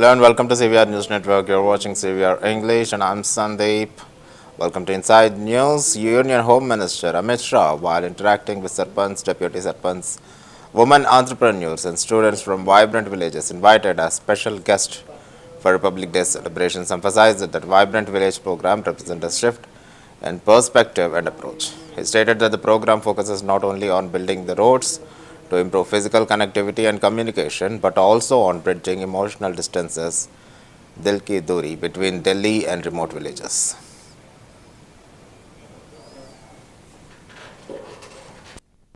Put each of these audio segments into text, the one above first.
Hello and welcome to CVR News Network. You're watching CVR English and I'm Sandeep. Welcome to Inside News. Union Home Minister Amit Shah, while interacting with Sarpanch, Deputy Sarpanch, women entrepreneurs and students from vibrant villages invited as special guests for Republic Day celebrations, emphasized that Vibrant Village program represents a shift in perspective and approach. He stated that the program focuses not only on building the roads to improve physical connectivity and communication, but also on bridging emotional distances, Dil Ki Duri, between Delhi and remote villages.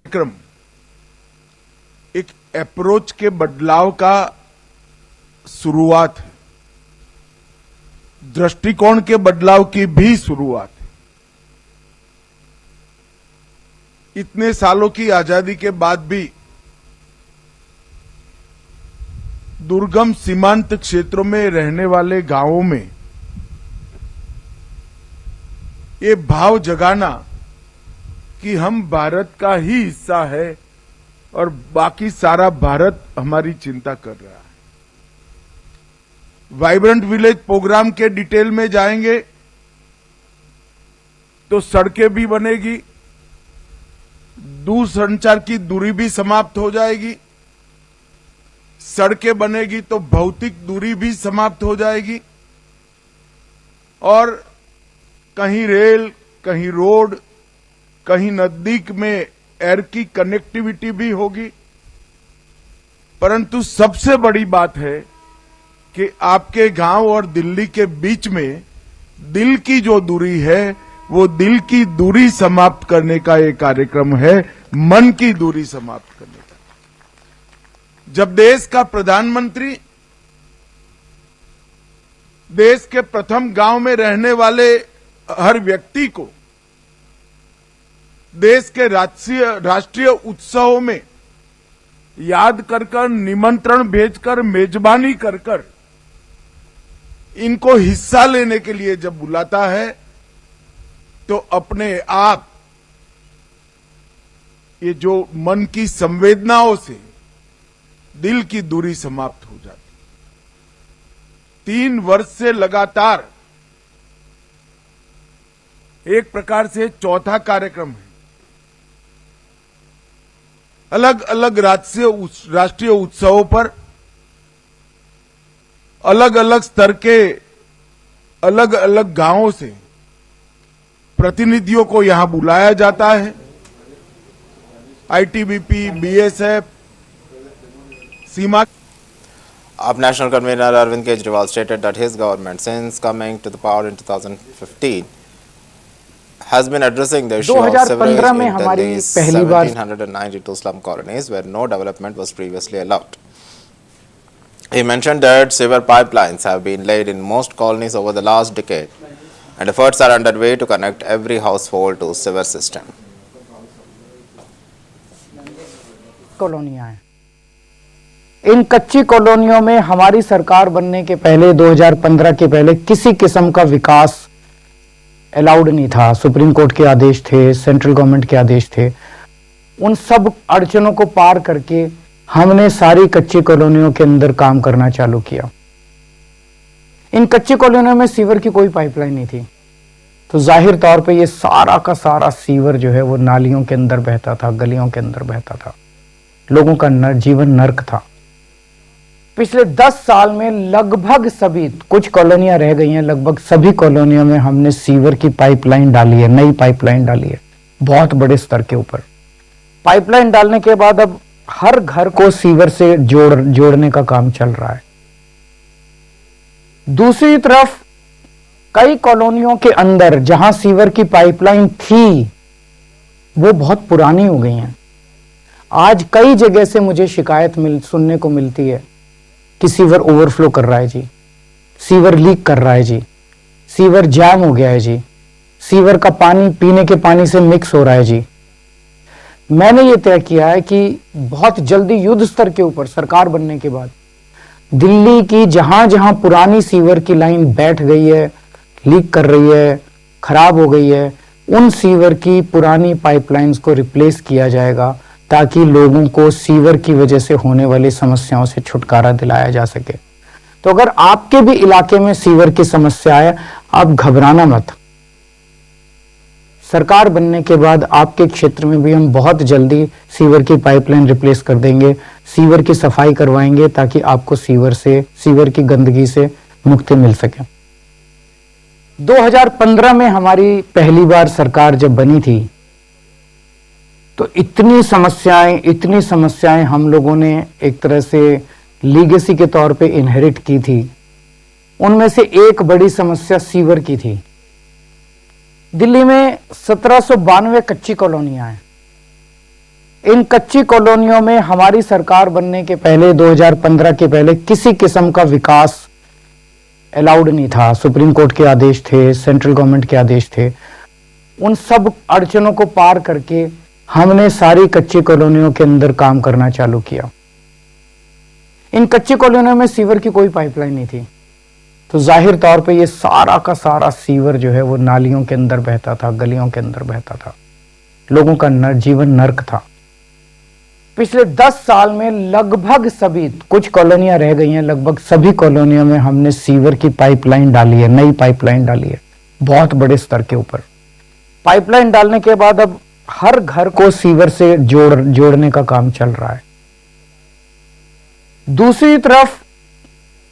कार्यक्रम एक approach के बदलाव का शुरुआत है, दृष्टिकोण के बदलाव की भी शुरुआत है। इतने सालों की आजादी के बाद भी दुर्गम सीमांत क्षेत्रों में रहने वाले गांवों में ये भाव जगाना कि हम भारत का ही हिस्सा है और बाकी सारा भारत हमारी चिंता कर रहा है। वाइब्रेंट विलेज प्रोग्राम के डिटेल में जाएंगे तो सड़कें भी बनेगी, दूरसंचार की दूरी भी समाप्त हो जाएगी, सड़कें बनेगी तो भौतिक दूरी भी समाप्त हो जाएगी और कहीं रेल, कहीं रोड, कहीं नजदीक में एयर की कनेक्टिविटी भी होगी। परंतु सबसे बड़ी बात है कि आपके गांव और दिल्ली के बीच में दिल की जो दूरी है वो दिल की दूरी समाप्त करने का एक कार्यक्रम है, मन की दूरी समाप्त करने का। जब देश का प्रधानमंत्री देश के प्रथम गांव में रहने वाले हर व्यक्ति को देश के राष्ट्रीय उत्सवों में याद कर निमंत्रण भेजकर मेजबानी कर इनको हिस्सा लेने के लिए जब बुलाता है तो अपने आप ये जो मन की संवेदनाओं से दिल की दूरी समाप्त हो जाती। 3 वर्ष से लगातार एक प्रकार से चौथा कार्यक्रम है। अलग अलग राष्ट्रीय उत्सवों पर अलग अलग स्तर के अलग अलग गांवों से प्रतिनिधियों को यहां बुलाया जाता है। ITBP, BSF, Seema. Up National Convener Arvind Kejriwal stated that his government, since coming to the power in 2015, has been addressing the issue of sewerage in Delhi's 1792 slum colonies where no development was previously allowed. He mentioned that sewer pipelines have been laid in most colonies over the last decade and efforts are underway to connect every household to sewer system. कॉलोनियां हैं, इन कच्ची कॉलोनियों में हमारी सरकार बनने के पहले 2015 के पहले किसी किस्म का विकास अलाउड नहीं था। सुप्रीम कोर्ट के आदेश थे, सेंट्रल गवर्नमेंट के आदेश थे। उन सब अड़चनों को पार करके हमने सारी कच्ची कॉलोनियों के अंदर काम करना चालू किया। इन कच्ची कॉलोनियों में सीवर की कोई पाइपलाइन नहीं थी, तो जाहिर तौर पे ये सारा का सारा सीवर जो है वो नालियों के अंदर बहता था, गलियों के अंदर बहता था। लोगों का जीवन नर्क था। पिछले 10 साल में लगभग सभी, कुछ कॉलोनियां रह गई हैं, लगभग सभी कॉलोनियों में हमने सीवर की पाइपलाइन डाली है, नई पाइपलाइन डाली है, बहुत बड़े स्तर के ऊपर। पाइपलाइन डालने के बाद अब हर घर को सीवर से जोड़ने का काम चल रहा है। दूसरी तरफ कई कॉलोनियों के अंदर जहां सीवर की पाइपलाइन थी वो बहुत पुरानी हो गई हैं। आज कई जगह से मुझे शिकायत सुनने को मिलती है कि सीवर ओवरफ्लो कर रहा है जी, सीवर लीक कर रहा है जी, सीवर जैम हो गया है जी, सीवर का पानी पीने के पानी से मिक्स हो रहा है जी। मैंने ये तय किया है कि बहुत जल्दी युद्ध स्तर के ऊपर सरकार बनने के बाद दिल्ली की जहां जहां पुरानी सीवर की लाइन बैठ गई है, लीक कर रही है, खराब हो गई है, उन सीवर की पुरानी पाइपलाइंस को रिप्लेस किया जाएगा ताकि लोगों को सीवर की वजह से होने वाली समस्याओं से छुटकारा दिलाया जा सके। तो अगर आपके भी इलाके में सीवर की समस्या है, आप घबराना मत। सरकार बनने के बाद आपके क्षेत्र में भी हम बहुत जल्दी सीवर की पाइपलाइन रिप्लेस कर देंगे, सीवर की सफाई करवाएंगे ताकि आपको सीवर की गंदगी से मुक्ति मिल सके। 2015 में हमारी पहली बार सरकार जब बनी थी तो इतनी समस्याएं हम लोगों ने एक तरह से लीगेसी के तौर पे इनहेरिट की थी। उनमें से एक बड़ी समस्या सीवर की थी। दिल्ली में 1792 कच्ची कॉलोनियां हैं। इन कच्ची कॉलोनियों में हमारी सरकार बनने के पहले 2015 के पहले किसी किस्म का विकास अलाउड नहीं था। सुप्रीम कोर्ट के आदेश थे, सेंट्रल गवर्नमेंट के आदेश थे। उन सब अड़चनों को पार करके हमने सारी कच्ची कॉलोनियों के अंदर काम करना चालू किया। इन कच्ची कॉलोनियों में सीवर की कोई पाइपलाइन नहीं थी, तो जाहिर तौर पे ये सारा का सारा सीवर जो है वो नालियों के अंदर बहता था, गलियों के अंदर बहता था। लोगों का जीवन नर्क था। पिछले 10 साल में लगभग सभी, कुछ कॉलोनियां रह गई हैं, लगभग सभी कॉलोनियों में हमने सीवर की पाइपलाइन डाली है, नई पाइपलाइन डाली है, बहुत बड़े स्तर के ऊपर। पाइपलाइन डालने के बाद अब हर घर को सीवर से जोड़ने का काम चल रहा है। दूसरी तरफ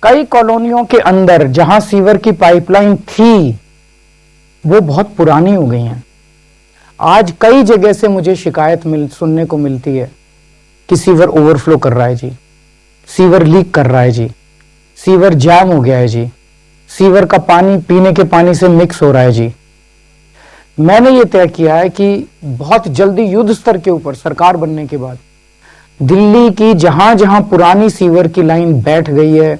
कई कॉलोनियों के अंदर जहां सीवर की पाइपलाइन थी वो बहुत पुरानी हो गई हैं। आज कई जगह से मुझे शिकायत सुनने को मिलती है कि सीवर ओवरफ्लो कर रहा है जी, सीवर लीक कर रहा है जी, सीवर जैम हो गया है जी, सीवर का पानी पीने के पानी से मिक्स हो रहा है जी। मैंने ये तय किया है कि बहुत जल्दी युद्ध स्तर के ऊपर सरकार बनने के बाद दिल्ली की जहां जहां पुरानी सीवर की लाइन बैठ गई है,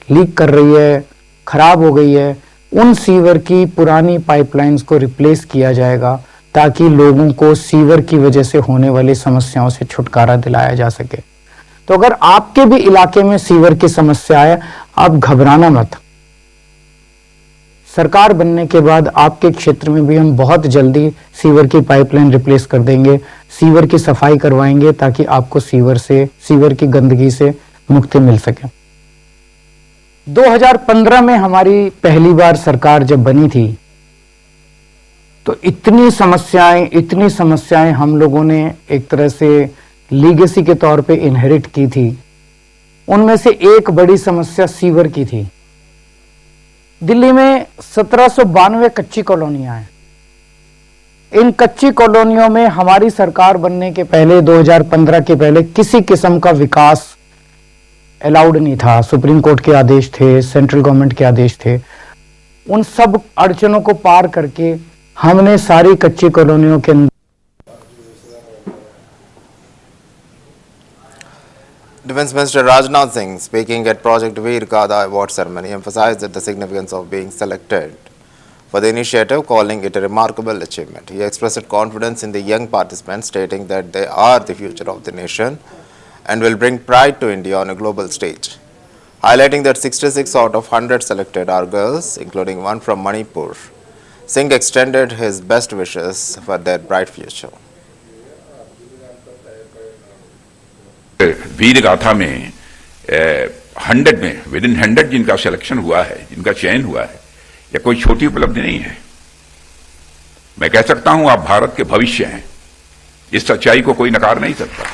लीक कर रही है, खराब हो गई है, उन सीवर की पुरानी पाइपलाइंस को रिप्लेस किया जाएगा ताकि लोगों को सीवर की वजह से होने वाली समस्याओं से छुटकारा दिलाया जा सके। तो अगर आपके भी इलाके में सीवर की समस्या है, आप घबराना मत। सरकार बनने के बाद आपके क्षेत्र में भी हम बहुत जल्दी सीवर की पाइपलाइन रिप्लेस कर देंगे, सीवर की सफाई करवाएंगे ताकि आपको सीवर की गंदगी से मुक्ति मिल सके। 2015 में हमारी पहली बार सरकार जब बनी थी तो इतनी समस्याएं हम लोगों ने एक तरह से लीगेसी के तौर पे इनहेरिट की थी। उनमें से एक बड़ी समस्या सीवर की थी। दिल्ली में 1792 कच्ची कॉलोनियां हैं। इन कच्ची कॉलोनियों में हमारी सरकार बनने के पहले 2015 के पहले किसी किस्म का विकास अलाउड नहीं था। सुप्रीम कोर्ट के आदेश थे, सेंट्रल गवर्नमेंट के आदेश थे। उन सब अड़चनों को पार करके हमने सारी कच्ची कॉलोनियों के अंदर Defence Minister Rajnath Singh, speaking at Project Veer Gada award ceremony, emphasized the significance of being selected for the initiative, calling it a remarkable achievement. He expressed confidence in the young participants, stating that they are the future of the nation and will bring pride to India on a global stage. Highlighting that 66 out of 100 selected are girls, including one from Manipur. Singh extended his best wishes for their bright future. वीर गाथा में 100 में with in 100 जिनका selection हुआ है, जिनका चयन हुआ है, यह कोई छोटी उपलब्धि नहीं है। मैं कह सकता हूं आप भारत के भविष्य हैं। इस सच्चाई को कोई नकार नहीं सकता।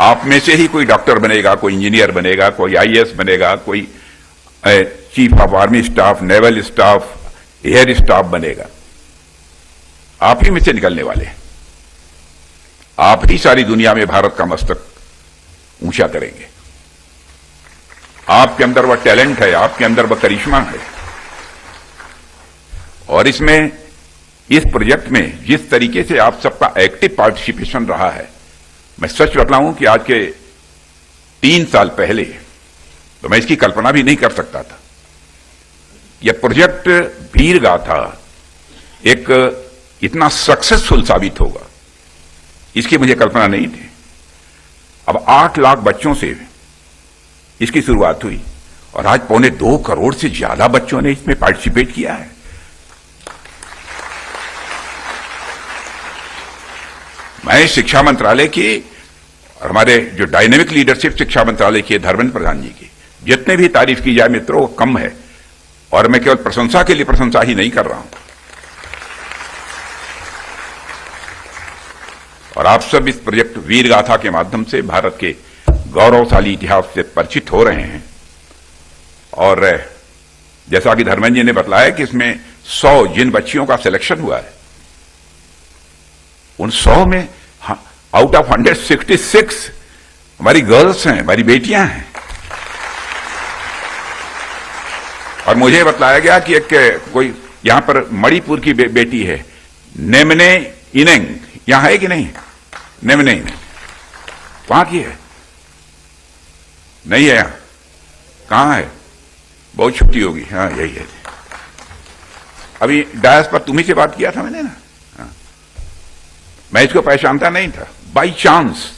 आप में से ही कोई डॉक्टर बनेगा, कोई इंजीनियर बनेगा, कोई आईएएस बनेगा, कोई chief of army staff, naval staff, air staff बनेगा। आप ही में से निकलने वाले हैं। आप ही सारी दुनिया में भारत का मस्तक ऊंचा करेंगे। आपके अंदर वह टैलेंट है, आपके अंदर वह करिश्मा है। और इसमें, इस प्रोजेक्ट में जिस तरीके से आप सबका एक्टिव पार्टिसिपेशन रहा है, मैं सच बताऊं कि आज के 3 साल पहले तो मैं इसकी कल्पना भी नहीं कर सकता था। यह प्रोजेक्ट वीर गाथा एक इतना सक्सेसफुल साबित होगा, इसकी मुझे कल्पना नहीं थी। अब 8 लाख बच्चों से इसकी शुरुआत हुई और आज 2.25 करोड़ से ज्यादा बच्चों ने इसमें पार्टिसिपेट किया है। मैं शिक्षा मंत्रालय की और हमारे जो डायनेमिक लीडरशिप शिक्षा मंत्रालय की है धर्मेंद्र प्रधान जी की, जितने भी तारीफ की जाए मित्रों वो कम है। और मैं केवल प्रशंसा के लिए प्रशंसा ही नहीं कर रहा हूं। और आप सब इस प्रोजेक्ट वीर गाथा के माध्यम से भारत के गौरवशाली इतिहास से परिचित हो रहे हैं। और जैसा कि धर्मेंद्र जी ने बताया कि इसमें 100 जिन बच्चियों का सिलेक्शन हुआ है, उन 100 में आउट ऑफ 166 हमारी गर्ल्स हैं, हमारी बेटियां हैं। और मुझे बताया गया कि एक कोई यहां पर मणिपुर की बेटी है, नेमने इनेंग, यहां है कि नहीं? नेमने इनेंग वहां की है? नहीं है? यहां कहां है? बहुत छुट्टी होगी। हाँ यही है। अभी डायस पर तुम्ही से बात किया था मैंने ना। हाँ। मैं इसको पहचानता नहीं था, बाई चांस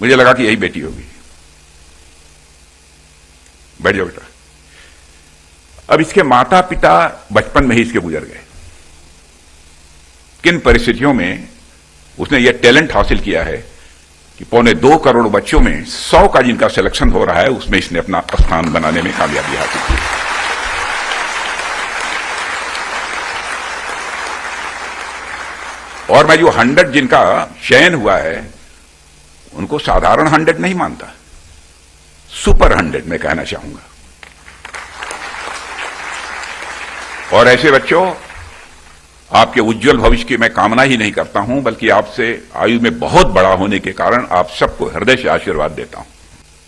मुझे लगा कि यही बेटी होगी। बैठ जाओ बेटा। अब इसके माता पिता बचपन में ही इसके गुजर गए। किन परिस्थितियों में उसने यह टैलेंट हासिल किया है कि 2.25 करोड़ बच्चों में 100 का जिनका सिलेक्शन हो रहा है, उसमें इसने अपना स्थान बनाने में कामयाबी हासिल की। और मैं जो 100 जिनका चयन हुआ है उनको साधारण 100 नहीं मानता, सुपर 100 मैं कहना चाहूंगा। और ऐसे बच्चों, आपके उज्जवल भविष्य की मैं कामना ही नहीं करता हूं, बल्कि आपसे आयु में बहुत बड़ा होने के कारण आप सबको हृदय से आशीर्वाद देता हूं।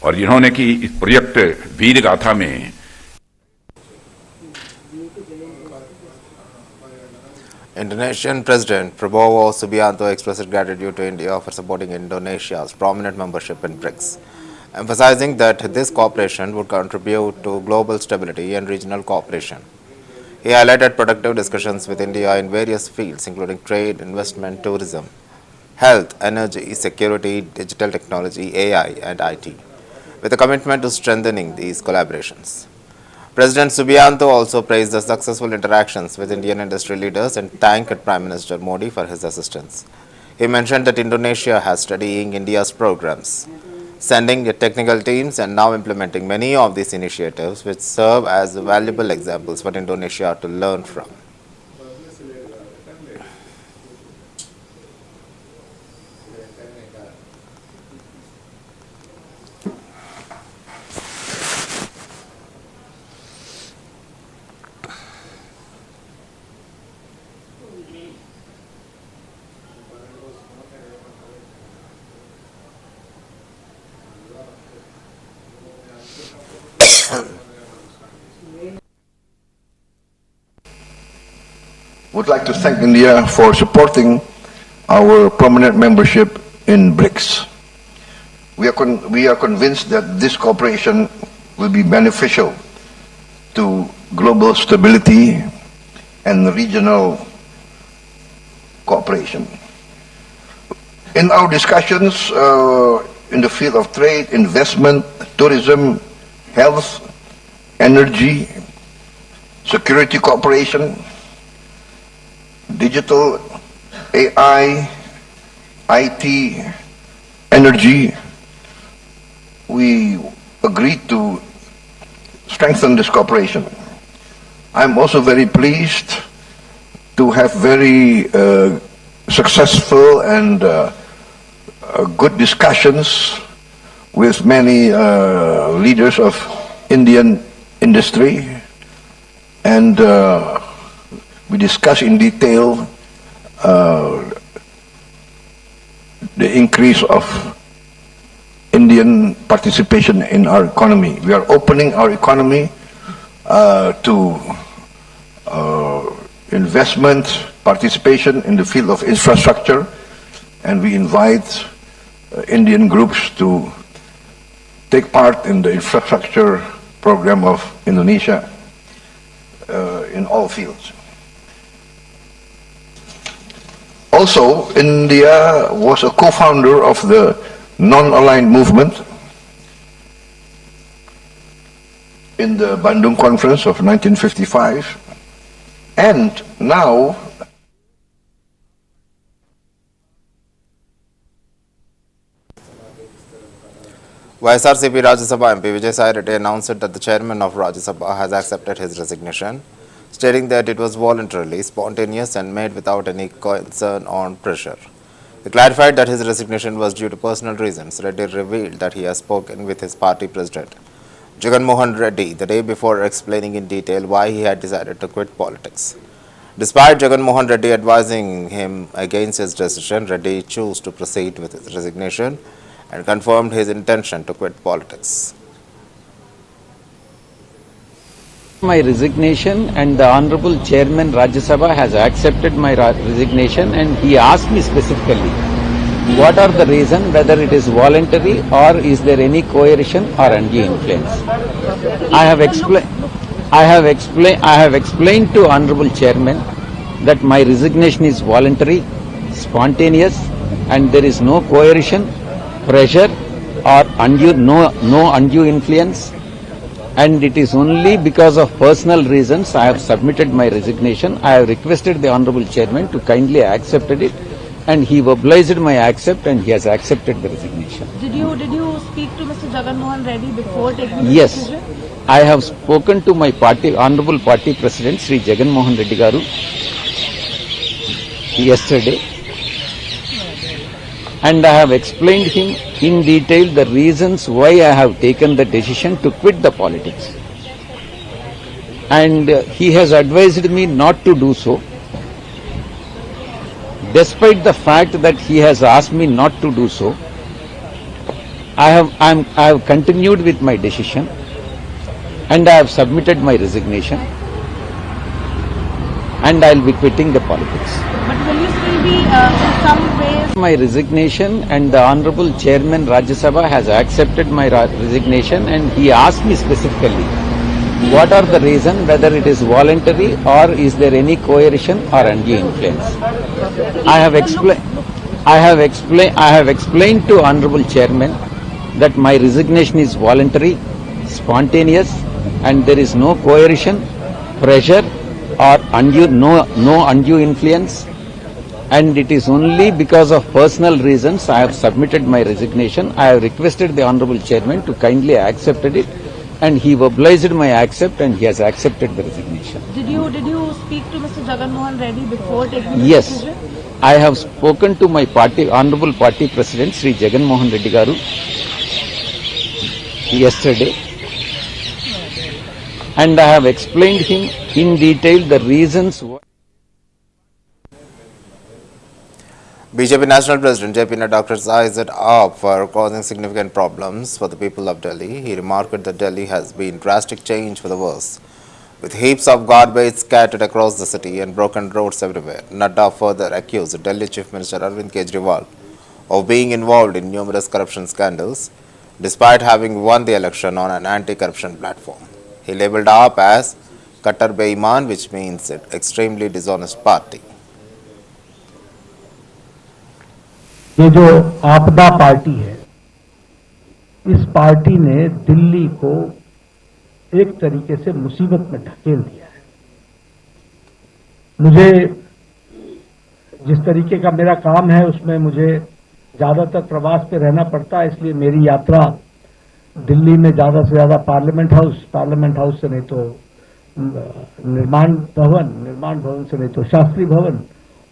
और जिन्होंने कि इस प्रोजेक्ट वीर गाथा में Indonesian President Prabowo Subianto expressed gratitude to India for supporting Indonesia's prominent membership in BRICS, emphasizing that this cooperation would contribute to global stability and regional cooperation. He highlighted productive discussions with India in various fields, including trade, investment, tourism, health, energy, security, digital technology, AI, and IT, with a commitment to strengthening these collaborations. President Subianto also praised the successful interactions with Indian industry leaders and thanked Prime Minister Modi for his assistance. He mentioned that Indonesia has studying India's programs, sending technical teams and now implementing many of these initiatives, which serve as valuable examples for Indonesia to learn from. Would like to thank India for supporting our permanent membership in BRICS. We are convinced that this cooperation will be beneficial to global stability and regional cooperation. In our discussions in the field of trade, investment, tourism, health, energy, security cooperation, digital, AI, IT, energy, we agreed to strengthen this cooperation. I'm also very pleased to have very successful and good discussions with many leaders of Indian industry, and we discuss in detail the increase of Indian participation in our economy. We are opening our economy to investment, participation in the field of infrastructure, and we invite Indian groups to take part in the infrastructure program of Indonesia in all fields. Also, India was a co-founder of the non-aligned movement in the Bandung Conference of 1955, and now YSRCP Rajya Sabha MP Vijay Sai Reddy announced that the chairman of Rajya Sabha has accepted his resignation, stating that it was voluntarily, spontaneous and made without any concern or pressure. He clarified that his resignation was due to personal reasons. Reddy revealed that he has spoken with his party president, Jagan Mohan Reddy, the day before, explaining in detail why he had decided to quit politics. Despite Jagan Mohan Reddy advising him against his decision, Reddy chose to proceed with his resignation and confirmed his intention to quit politics. My resignation, and the Honorable Chairman Rajya Sabha has accepted my resignation, and he asked me specifically what are the reasons, whether it is voluntary or is there any coercion or undue influence. I have explained to Honorable Chairman that my resignation is voluntary, spontaneous, and there is no coercion, pressure or no undue influence, and it is only because of personal reasons I have submitted my resignation. I have requested the Honorable Chairman to kindly accept it, and he obliged my accept, and he has accepted the resignation. Did you speak to Mr. Jagan Mohan Reddy before taking the Yes, decision? I have spoken to my Honorable Party President Sri Jagan Mohan Reddy Garu yesterday, and I have explained him in detail the reasons why I have taken the decision to quit the politics. And he has advised me not to do so. Despite the fact that he has asked me not to do so, I have continued with my decision, and I have submitted my resignation, and I will be quitting the politics. But will you still be in some ways? My resignation, and the Honorable Chairman Rajya Sabha has accepted my resignation, and he asked me specifically what are the reasons, whether it is voluntary or is there any coercion or undue influence. I have explained to Honorable Chairman that my resignation is voluntary, spontaneous, and there is no coercion, pressure or no undue influence, and it is only because of personal reasons I have submitted my resignation. I have requested the Honorable Chairman to kindly accept it, and he obliged my accept, and he has accepted the resignation. Did you speak to Mr. Jagan Mohan Reddy before taking the Yes, decision? I have spoken to my Honorable Party President Sri Jagan Mohan Reddy Garu yesterday, and I have explained him in detail the reasons why. BJP National President JP Nadda criticized AAP for causing significant problems for the people of Delhi. He remarked that Delhi has been drastic change for the worse, with heaps of garbage scattered across the city and broken roads everywhere. Nadda further accused Delhi Chief Minister Arvind Kejriwal of being involved in numerous corruption scandals, despite having won the election on an anti-corruption platform. He labelled AAP as Kattar Beiman, which means an extremely dishonest party. ये जो आपदा party है, इस party ने दिल्ली को एक तरीके से मुसीबत में ढकेल दिया है। मुझे जिस तरीके का मेरा काम है उसमें मुझे ज्यादातर प्रवास पे रहना पड़ता है, इसलिए मेरी यात्रा दिल्ली में ज्यादा से ज्यादा पार्लियामेंट हाउस से नहीं तो निर्माण भवन से नहीं तो शास्त्री भवन,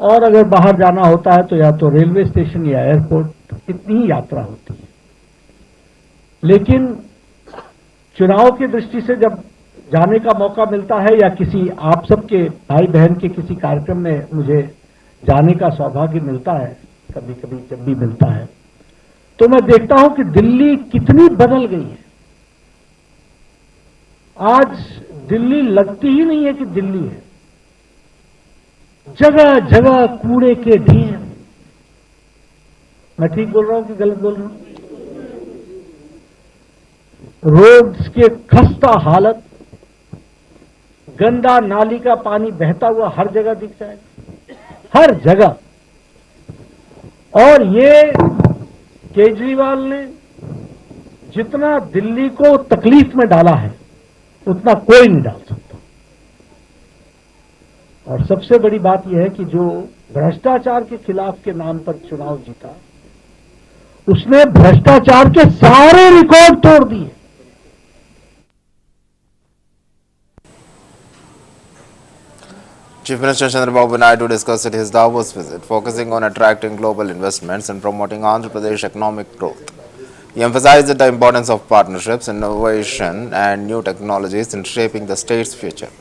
और अगर बाहर जाना होता है तो या तो रेलवे स्टेशन या एयरपोर्ट, इतनी ही यात्रा होती है। लेकिन चुनाव की दृष्टि से जब जाने का मौका मिलता है या किसी आप सबके भाई बहन के किसी कार्यक्रम में मुझे जाने का सौभाग्य मिलता है, कभी कभी जब भी मिलता है, तो मैं देखता हूं कि दिल्ली कितनी बदल गई है। आज दिल्ली लगती ही नहीं है कि दिल्ली है, जगह जगह कूड़े के ढेर। मैं ठीक बोल रहा हूं कि गलत बोल रहा हूं? रोड्स के खस्ता हालत, गंदा नाली का पानी बहता हुआ हर जगह दिख जाएगा, हर जगह। और ये केजरीवाल ने जितना दिल्ली को तकलीफ में डाला है उतना कोई नहीं डाल सकता। और सबसे बड़ी बात यह है कि जो भ्रष्टाचार के खिलाफ के नाम पर चुनाव जीता, उसने भ्रष्टाचार के सारे रिकॉर्ड तोड़ दिए। Chief Minister Chandrababu Naidu discussed his Davos visit, focusing on attracting global investments and promoting Andhra Pradesh economic growth. He emphasized the importance of partnerships, innovation and new technologies in shaping the state's future.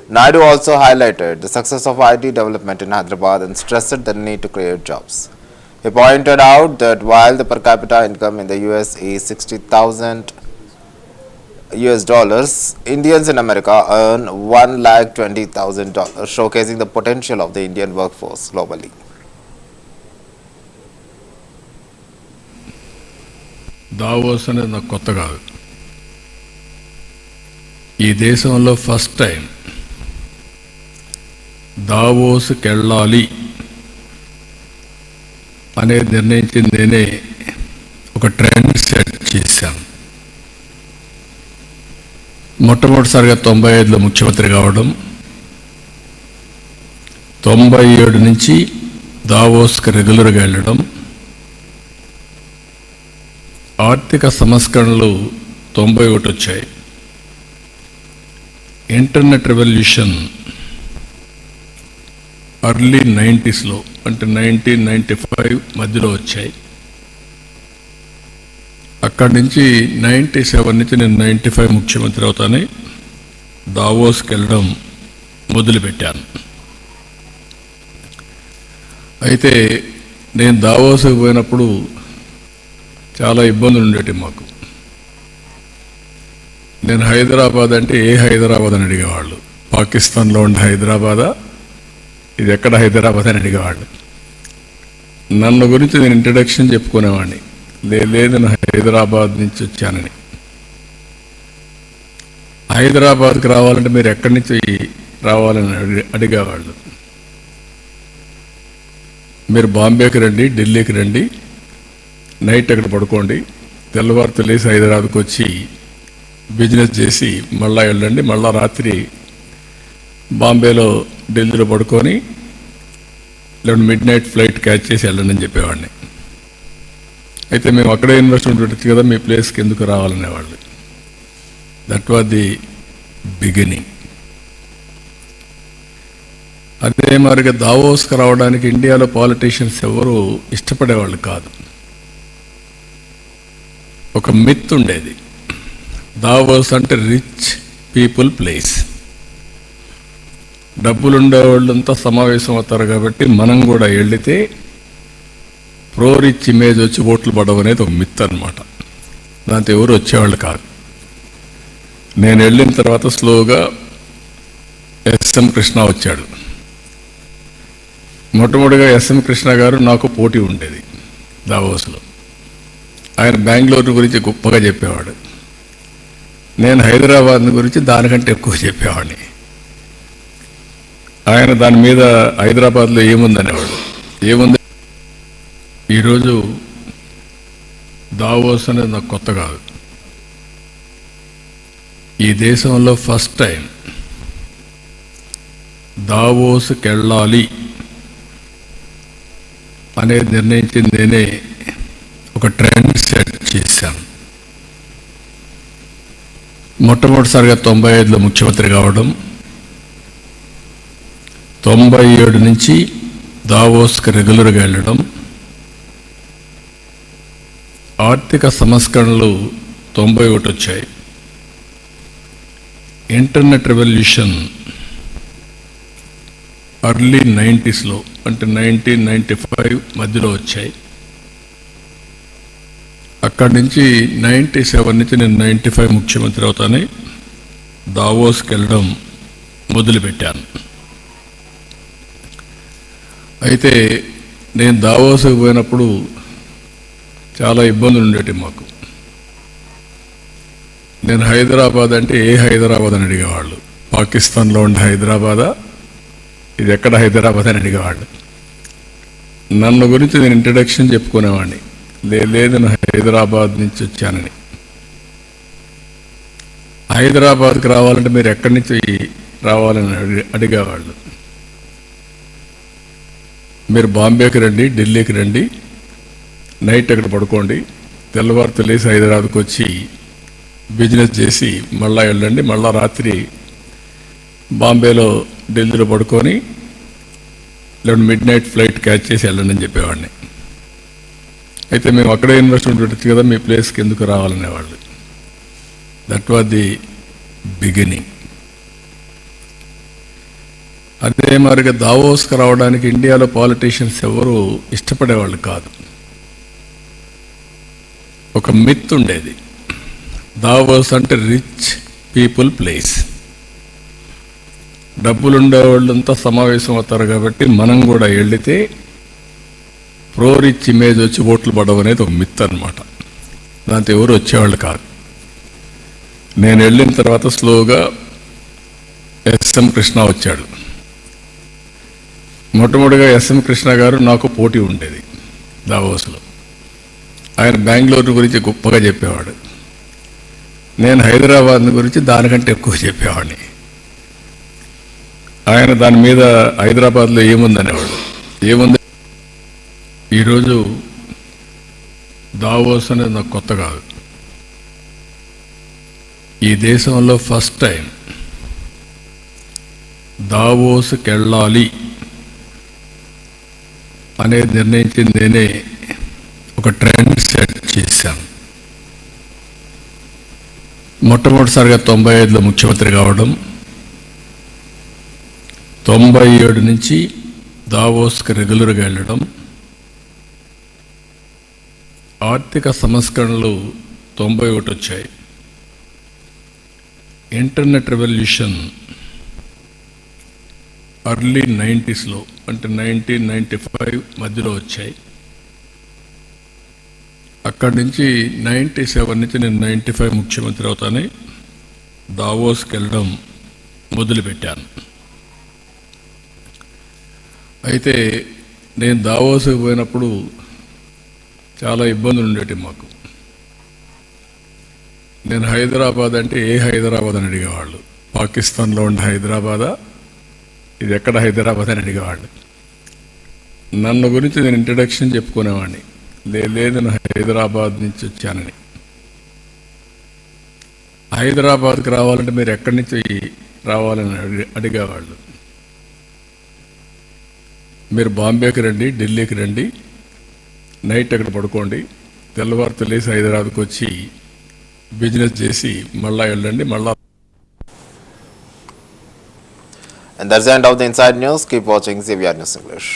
Naidu also highlighted the success of IT development in Hyderabad and stressed the need to create jobs. He pointed out that while the per capita income in the US is $60,000 US, Indians in America earn $1,20,000, showcasing the potential of the Indian workforce globally. Davos అనేది నాకు కొత్త కాదు. ఈ దేశంలో first time దావోస్కి వెళ్ళాలి అనేది నిర్ణయించింది నేనే. ఒక ట్రెండ్ సెట్ చేశాను. మొట్టమొదటిసారిగా 95లో ముఖ్యమంత్రి కావడం, 97 నుంచి దావోస్కి రెగ్యులర్గా వెళ్ళడం, ఆర్థిక సంస్కరణలు 91 వచ్చాయి, ఇంటర్నెట్ రెవల్యూషన్ ఎర్లీ 90స్లో అంటే 1995 మధ్యలో వచ్చాయి. అక్కడి నుంచి 97 నుంచి నేను 95 ముఖ్యమంత్రి అవుతానే దావోస్కి వెళ్ళడం మొదలుపెట్టాను. అయితే నేను దావోస్కి పోయినప్పుడు చాలా ఇబ్బందులు ఉండేవి మాకు. నేను హైదరాబాద్ అంటే ఏ హైదరాబాద్ అని అడిగేవాళ్ళు. పాకిస్తాన్లో ఉండే హైదరాబాదా, ఇది ఎక్కడ హైదరాబాద్ అని అడిగేవాళ్ళు. నన్ను గురించి నేను ఇంట్రడక్షన్ చెప్పుకునేవాడిని, లేదు నేను హైదరాబాద్ నుంచి వచ్చానని. హైదరాబాద్కి రావాలంటే మీరు ఎక్కడి నుంచి రావాలని అడిగేవాళ్ళు. మీరు బాంబేకి రండి, ఢిల్లీకి రండి, నైట్ అక్కడ పడుకోండి, తెల్లవారు తెలిసి హైదరాబాద్కి వచ్చి బిజినెస్ చేసి మళ్ళా వెళ్ళండి, మళ్ళా రాత్రి బాంబేలో ఢిల్లీలో పడుకొని లేదంటే మిడ్ నైట్ ఫ్లైట్ క్యాచ్ చేసి వెళ్ళండి అని చెప్పేవాడిని. అయితే మేము అక్కడే ఇన్వెస్ట్మెంట్ పెట్టచ్చు కదా, మీ ప్లేస్కి ఎందుకు రావాలనేవాళ్ళు. That was the beginning. అదే మరిగా దావోస్కి రావడానికి ఇండియాలో పాలిటీషియన్స్ ఎవరు ఇష్టపడేవాళ్ళు కాదు. ఒక మిత్ ఉండేది, దావోస్ అంటే రిచ్ పీపుల్ ప్లేస్, డబ్బులు ఉండేవాళ్ళంతా సమావేశం అవుతారు కాబట్టి మనం కూడా వెళితే ప్రో రిచ్ ఇమేజ్ వచ్చి ఓట్లు పడవు అనేది ఒక మిత్ అనమాట. దాంతో ఎవరు వచ్చేవాళ్ళు కాదు. నేను వెళ్ళిన తర్వాత స్లోగా ఎస్ఎం కృష్ణ వచ్చాడు. మొట్టమొదటిగా ఎస్ఎం కృష్ణ గారు నాకు పోటీ ఉండేది దావోస్లో. ఆయన బెంగళూరు గురించి గొప్పగా చెప్పేవాడు, నేను హైదరాబాద్ గురించి దానికంటే ఎక్కువ చెప్పేవాడిని. ఆయన దాని మీద హైదరాబాద్లో ఏముందనేవాడు. ఏముంది, ఈరోజు దావోస్ అనేది నాకు కొత్త కాదు. ఈ దేశంలో ఫస్ట్ టైం దావోస్కి వెళ్ళాలి అనేది నిర్ణయించింది నేనే. ఒక ట్రెండ్ సెట్ చేశాను. మొట్టమొదటిసారిగా 95లో ముఖ్యమంత్రి కావడం, 97 నుంచి దావోస్కి రెగ్యులర్గా వెళ్ళడం, ఆర్థిక సంస్కరణలు 91 వచ్చాయి, ఇంటర్నెట్ రెవల్యూషన్ ఎర్లీ 90స్లో అంటే 1995 మధ్యలో వచ్చాయి. అక్కడి నుంచి 97 నుంచి నేను 95 ముఖ్యమంత్రి అవుతానే దావోస్కి వెళ్ళడం మొదలుపెట్టాను. అయితే నేను దావోస్కి పోయినప్పుడు చాలా ఇబ్బందులు ఉండేవి మాకు. నేను హైదరాబాద్ అంటే ఏ హైదరాబాద్ అని అడిగేవాళ్ళు. పాకిస్తాన్లో ఉండే హైదరాబాదా, ఇది ఎక్కడ హైదరాబాద్ అని అడిగేవాళ్ళు. నన్ను గురించి నేను ఇంట్రడక్షన్ చెప్పుకునేవాడిని, లేదు నేను హైదరాబాద్ నుంచి వచ్చానని. హైదరాబాద్కి రావాలంటే మీరు ఎక్కడి నుంచి రావాలని అడిగేవాళ్ళు. మీరు బాంబేకి రండి, ఢిల్లీకి రండి, నైట్ అక్కడ పడుకోండి, తెల్లవారితో లేసి హైదరాబాద్కి వచ్చి బిజినెస్ చేసి మళ్ళా వెళ్ళండి, మళ్ళా రాత్రి బాంబేలో ఢిల్లీలో పడుకొని లేదంటే మిడ్ నైట్ ఫ్లైట్ క్యాచ్ చేసి వెళ్ళండి అని చెప్పేవాడిని. అయితే మేము అక్కడే ఇన్వెస్ట్మెంట్ పెట్టచ్చు కదా, మీ ప్లేస్కి ఎందుకు రావాలనేవాళ్ళు. That was the beginning. అదే మరిగా దావోస్కి రావడానికి ఇండియాలో పాలిటీషియన్స్ ఎవరు ఇష్టపడేవాళ్ళు కాదు. ఒక మిత్ ఉండేది, దావోస్ అంటే రిచ్ పీపుల్ ప్లేస్, డబ్బులుండేవాళ్ళంతా సమావేశం అవుతారు కాబట్టి మనం కూడా వెళితే ప్రో రిచ్ ఇమేజ్ వచ్చి ఓట్లు పడవు అనేది ఒక మిత్ అనమాట. దాంతో ఎవరు వచ్చేవాళ్ళు కాదు. నేను వెళ్ళిన తర్వాత స్లోగా ఎస్ఎం కృష్ణ వచ్చాడు. మొట్టమొదటిగా ఎస్ఎం కృష్ణ గారు నాకు పోటీ ఉండేది దావోస్లో. ఆయన బెంగళూరు గురించి గొప్పగా చెప్పేవాడు, నేను హైదరాబాద్ గురించి దానికంటే ఎక్కువ చెప్పేవాడిని. ఆయన దాని మీద హైదరాబాద్లో ఏముందనేవాడు. ఏముంది, ఈరోజు దావోస్ అనేది నాకు కొత్త కాదు. ఈ దేశంలో ఫస్ట్ టైం దావోస్కి వెళ్ళాలి అనేది నిర్ణయించింది నేనే. ఒక ట్రెండ్ సెట్ చేశాను. మొట్టమొదటిసారిగా 95లో ముఖ్యమంత్రి కావడం, 97 నుంచి దావోస్కి రెగ్యులర్గా వెళ్ళడం, ఆర్థిక సంస్కరణలు 91 వచ్చాయి, ఇంటర్నెట్ రెవల్యూషన్ ఎర్లీ 90స్లో అంటే 1995 మధ్యలో వచ్చాయి. అక్కడి నుంచి 97 నుంచి నేను 95 ముఖ్యమంత్రి అవుతానే దావోస్కి వెళ్ళడం మొదలుపెట్టాను. అయితే నేను దావోస్కి పోయినప్పుడు చాలా ఇబ్బందులు ఉండేవి మాకు. నేను హైదరాబాద్ అంటే ఏ హైదరాబాద్ అని అడిగేవాళ్ళు. పాకిస్తాన్లో ఉండే హైదరాబాదా, ఇది ఎక్కడ హైదరాబాద్ అని అడిగేవాళ్ళు. నన్ను గురించి నేను ఇంట్రడక్షన్ చెప్పుకునేవాడిని, లేదు నేను హైదరాబాద్ నుంచి వచ్చానని. హైదరాబాద్కి రావాలంటే మీరు ఎక్కడి నుంచి రావాలని అడిగేవాళ్ళు. మీరు బాంబేకి రండి, ఢిల్లీకి రండి, నైట్ అక్కడ పడుకోండి, తెల్లవారితో లేసి హైదరాబాద్కి వచ్చి బిజినెస్ చేసి మళ్ళా వెళ్ళండి, మళ్ళా. And that's the end of the Inside News. Keep watching CVR News English.